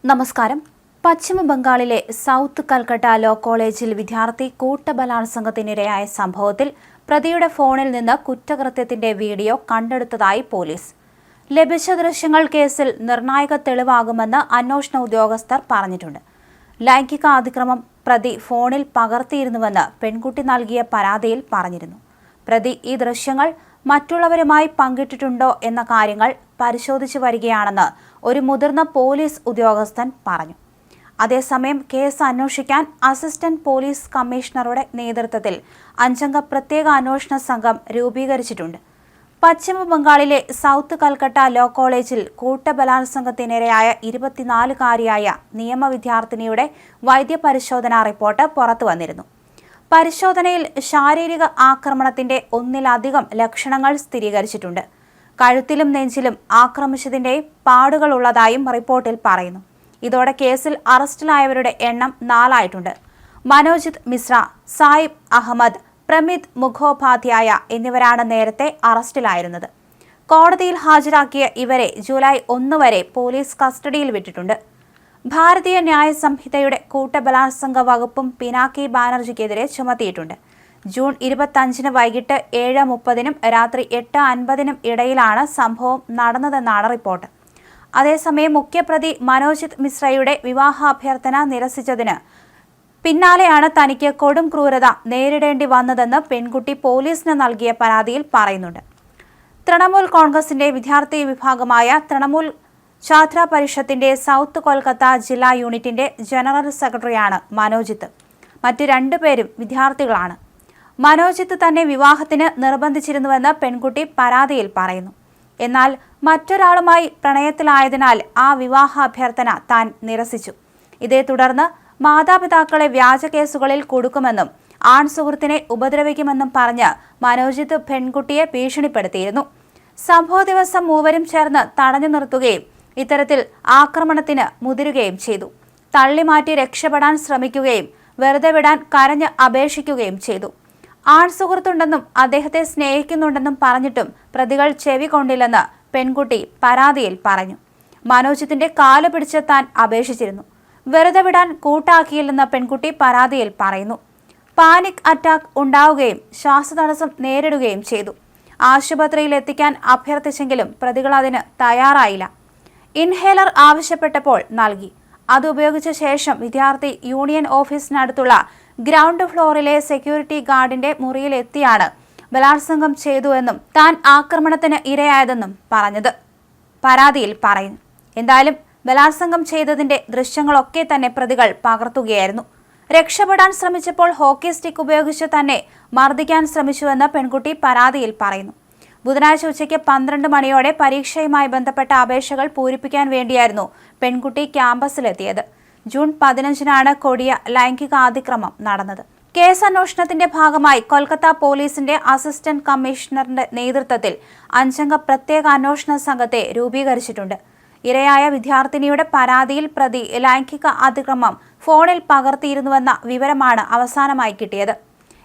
നമസ്കാരം. പശ്ചിമ ബംഗാളിലെ south Calcutta law കോളേജിൽ വിദ്യാർത്ഥി കൂട്ടബലാത്സംഗത്തിനിരയായ സംഭവത്തിൽ പ്രതിയുടെ ഫോണിൽ നിന്ന് കുറ്റകൃത്യത്തിന്റെ വീഡിയോ കണ്ടെടുത്തതായി പോലീസ്. ലഭിച്ച ദൃശ്യങ്ങൾ കേസിൽ നിർണായക തെളിവാകുമെന്ന് അന്വേഷണ ഉദ്യോഗസ്ഥർ പറഞ്ഞിട്ടുണ്ട്. ലൈംഗിക അതിക്രമം പ്രതി ഫോണിൽ പകർത്തിയിരുന്നുവെന്ന് പെൺകുട്ടി നൽകിയ പരാതിയിൽ പറഞ്ഞിരുന്നു. പ്രതി ഈ ദൃശ്യങ്ങൾ മറ്റുള്ളവരുമായി പങ്കിട്ടിട്ടുണ്ടോ എന്ന കാര്യങ്ങൾ പരിശോധിച്ചു വരികയാണെന്ന് ഒരു മുതിർന്ന പോലീസ് ഉദ്യോഗസ്ഥൻ പറഞ്ഞു. അതേസമയം കേസ് അന്വേഷിക്കാൻ അസിസ്റ്റന്റ് പോലീസ് കമ്മീഷണറുടെ നേതൃത്വത്തിൽ 5-അംഗ പ്രത്യേക അന്വേഷണ സംഘം രൂപീകരിച്ചിട്ടുണ്ട്. പശ്ചിമ ബംഗാളിലെ സൗത്ത് കൽക്കട്ട ലോ കോളേജിൽ കൂട്ടബലാത്സംഗത്തിനിരയായ 24-കാരിയായ നിയമ വിദ്യാർത്ഥിനിയുടെ വൈദ്യപരിശോധനാ റിപ്പോർട്ട് പുറത്തുവന്നിരുന്നു. പരിശോധനയിൽ ശാരീരിക ആക്രമണത്തിന്റെ ഒന്നിലധികം ലക്ഷണങ്ങൾ സ്ഥിരീകരിച്ചിട്ടുണ്ട്. കഴുത്തിലും നെഞ്ചിലും ആക്രമിച്ചതിന്റെ പാടുകളുള്ളതായും റിപ്പോർട്ടിൽ പറയുന്നു. ഇതോടെ കേസിൽ അറസ്റ്റിലായവരുടെ എണ്ണം 4 ആയിട്ടുണ്ട്. മനോജിത് മിശ്ര, സായിബ് അഹമ്മദ്, പ്രമിത് മുഖോപാധ്യായ എന്നിവരാണ് നേരത്തെ അറസ്റ്റിലായിരുന്നത്. കോടതിയിൽ ഹാജരാക്കിയ ഇവരെ ജൂലൈ 1 വരെ പോലീസ് കസ്റ്റഡിയിൽ വിട്ടിട്ടുണ്ട്. ഭാരതീയ ന്യായ സംഹിതയുടെ കൂട്ടബലാത്സംഗ വകുപ്പും പിനാക്കി ബാനർജിക്കെതിരെ ചുമത്തിയിട്ടുണ്ട്. ജൂൺ 25 വൈകിട്ട് 7:30 രാത്രി 8:50 ഇടയിലാണ് സംഭവം നടന്നതെന്നാണ് റിപ്പോർട്ട്. അതേസമയം മുഖ്യപ്രതി മനോജിത് മിശ്രയുടെ വിവാഹാഭ്യർത്ഥന നിരസിച്ചതിന് പിന്നാലെയാണ് തനിക്ക് കൊടും ക്രൂരത നേരിടേണ്ടി വന്നതെന്ന് പെൺകുട്ടി പോലീസിന് നൽകിയ പരാതിയിൽ പറയുന്നുണ്ട്. തൃണമൂൽ കോൺഗ്രസിന്റെ വിദ്യാർത്ഥി വിഭാഗമായ തൃണമൂൽ ഛാത്ര പരിഷത്തിന്റെ സൗത്ത് കൊൽക്കത്ത ജില്ലാ യൂണിറ്റിന്റെ ജനറൽ സെക്രട്ടറിയാണ് മനോജിത്ത്. മറ്റ് 2 പേരും വിദ്യാർത്ഥികളാണ്. മനോജിത്ത് തന്നെ വിവാഹത്തിന് നിർബന്ധിച്ചിരുന്നുവെന്ന് പെൺകുട്ടി പരാതിയിൽ പറയുന്നു. എന്നാൽ മറ്റൊരാളുമായി പ്രണയത്തിലായതിനാൽ ആ വിവാഹാഭ്യർത്ഥന താൻ നിരസിച്ചു. ഇതേ തുടർന്ന് മാതാപിതാക്കളെ വ്യാജ കേസുകളിൽ കൊടുക്കുമെന്നും ആൺസുഹൃത്തിനെ ഉപദ്രവിക്കുമെന്നും പറഞ്ഞ് മനോജിത്ത് പെൺകുട്ടിയെ ഭീഷണിപ്പെടുത്തിയിരുന്നു. സംഭവ ദിവസം മൂവരും ചേർന്ന് തടഞ്ഞു നിർത്തുകയും ഇത്തരത്തിൽ ആക്രമണത്തിന് മുതിരുകയും ചെയ്തു. തള്ളിമാറ്റി രക്ഷപ്പെടാൻ ശ്രമിക്കുകയും വെറുതെ വിടാൻ കരഞ്ഞ് അപേക്ഷിക്കുകയും ചെയ്തു. ആൺസുഹൃത്തുണ്ടെന്നും അദ്ദേഹത്തെ സ്നേഹിക്കുന്നുണ്ടെന്നും പറഞ്ഞിട്ടും പ്രതികൾ ചെവി കൊണ്ടില്ലെന്ന് പെൺകുട്ടി പരാതിയിൽ പറഞ്ഞു. മനോജിത്തിന്റെ കാല് പിടിച്ച് താൻ അപേക്ഷിച്ചിരുന്നു. വെറുതെ വിടാൻ കൂട്ടാക്കിയില്ലെന്ന് പെൺകുട്ടി പരാതിയിൽ പറയുന്നു. പാനിക് അറ്റാക്ക് ഉണ്ടാവുകയും ശ്വാസതടസ്സം നേരിടുകയും ചെയ്തു. ആശുപത്രിയിൽ എത്തിക്കാൻ അഭ്യർത്ഥിച്ചെങ്കിലും പ്രതികൾ അതിന് തയ്യാറായില്ല. ഇൻഹേലർ ആവശ്യപ്പെട്ടപ്പോൾ നൽകി. അത് ഉപയോഗിച്ച ശേഷം വിദ്യാർത്ഥി യൂണിയൻ ഓഫീസിനടുത്തുള്ള ഗ്രൗണ്ട് ഫ്ലോറിലെ സെക്യൂരിറ്റി ഗാർഡിന്റെ മുറിയിലെത്തിയാണ് ബലാത്സംഗം ചെയ്തുവെന്നും താൻ ആക്രമണത്തിന് ഇരയായതെന്നും പറഞ്ഞത് പരാതിയിൽ പറയുന്നു. എന്തായാലും ബലാത്സംഗം ചെയ്തതിന്റെ ദൃശ്യങ്ങളൊക്കെ തന്നെ പ്രതികൾ പകർത്തുകയായിരുന്നു. രക്ഷപ്പെടാൻ ശ്രമിച്ചപ്പോൾ ഹോക്കി സ്റ്റിക്ക് ഉപയോഗിച്ച് തന്നെ മർദ്ദിക്കാൻ ശ്രമിച്ചുവെന്ന് പെൺകുട്ടി പരാതിയിൽ പറയുന്നു. ബുധനാഴ്ച ഉച്ചയ്ക്ക് 12 മണിയോടെ പരീക്ഷയുമായി ബന്ധപ്പെട്ട അപേക്ഷകൾ പൂരിപ്പിക്കാൻ വേണ്ടിയായിരുന്നു പെൺകുട്ടി ക്യാമ്പസിലെത്തിയത്. ജൂൺ 15 കൊടിയ ലൈംഗിക അതിക്രമം നടന്നത്. കേസ് അന്വേഷണത്തിന്റെ ഭാഗമായി കൊൽക്കത്ത പോലീസിന്റെ അസിസ്റ്റന്റ് കമ്മീഷണറുടെ നേതൃത്വത്തിൽ 5-അംഗ പ്രത്യേക അന്വേഷണ സംഘത്തെ രൂപീകരിച്ചിട്ടുണ്ട്. ഇരയായ വിദ്യാർത്ഥിനിയുടെ പരാതിയിൽ പ്രതി ലൈംഗിക അതിക്രമം ഫോണിൽ പകർത്തിയിരുന്നുവെന്ന വിവരമാണ് അവസാനമായി കിട്ടിയത്.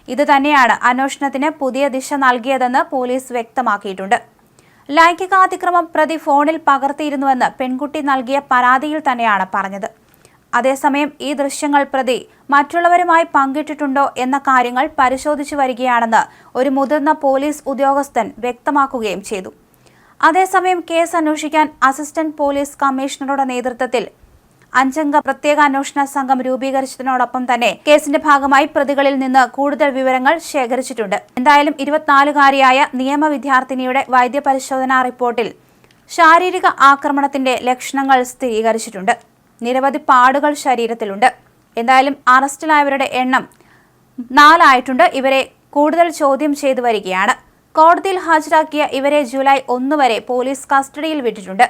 ഇത് തന്നെയാണ് അന്വേഷണത്തിന് പുതിയ ദിശ നൽകിയതെന്ന് പോലീസ് വ്യക്തമാക്കിയിട്ടുണ്ട്. ലൈംഗികാതിക്രമം പ്രതി ഫോണിൽ പകർത്തിയിരുന്നുവെന്ന് പെൺകുട്ടി നൽകിയ പരാതിയിൽ തന്നെയാണ് പറഞ്ഞത്. അതേസമയം ഈ ദൃശ്യങ്ങൾ പ്രതി മറ്റുള്ളവരുമായി പങ്കിട്ടിട്ടുണ്ടോ എന്ന കാര്യങ്ങൾ പരിശോധിച്ചു വരികയാണെന്ന് ഒരു മുതിർന്ന പോലീസ് ഉദ്യോഗസ്ഥൻ വ്യക്തമാക്കുകയും ചെയ്തു. അതേസമയം കേസ് അന്വേഷിക്കാൻ അസിസ്റ്റന്റ് പോലീസ് കമ്മീഷണറുടെ നേതൃത്വത്തിൽ 5-അംഗ പ്രത്യേക അന്വേഷണ സംഘം രൂപീകരിച്ചതിനോടൊപ്പം തന്നെ കേസിന്റെ ഭാഗമായി പ്രതികളിൽ നിന്ന് കൂടുതൽ വിവരങ്ങൾ ശേഖരിച്ചിട്ടുണ്ട്. എന്തായാലും 24-കാരിയായ നിയമ വിദ്യാർത്ഥിനിയുടെ വൈദ്യപരിശോധനാ റിപ്പോർട്ടിൽ ശാരീരിക ആക്രമണത്തിന്റെ ലക്ഷണങ്ങൾ സ്ഥിരീകരിച്ചിട്ടുണ്ട്. നിരവധി പാടുകൾ ശരീരത്തിലുണ്ട്. എന്തായാലും അറസ്റ്റിലായവരുടെ എണ്ണം 4 ആയിട്ടുണ്ട്. ഇവരെ കൂടുതൽ ചോദ്യം ചെയ്തു വരികയാണ്. കോടതിയിൽ ഹാജരാക്കിയ ഇവരെ ജൂലൈ 1 വരെ പോലീസ് കസ്റ്റഡിയിൽ വിട്ടിട്ടുണ്ട്.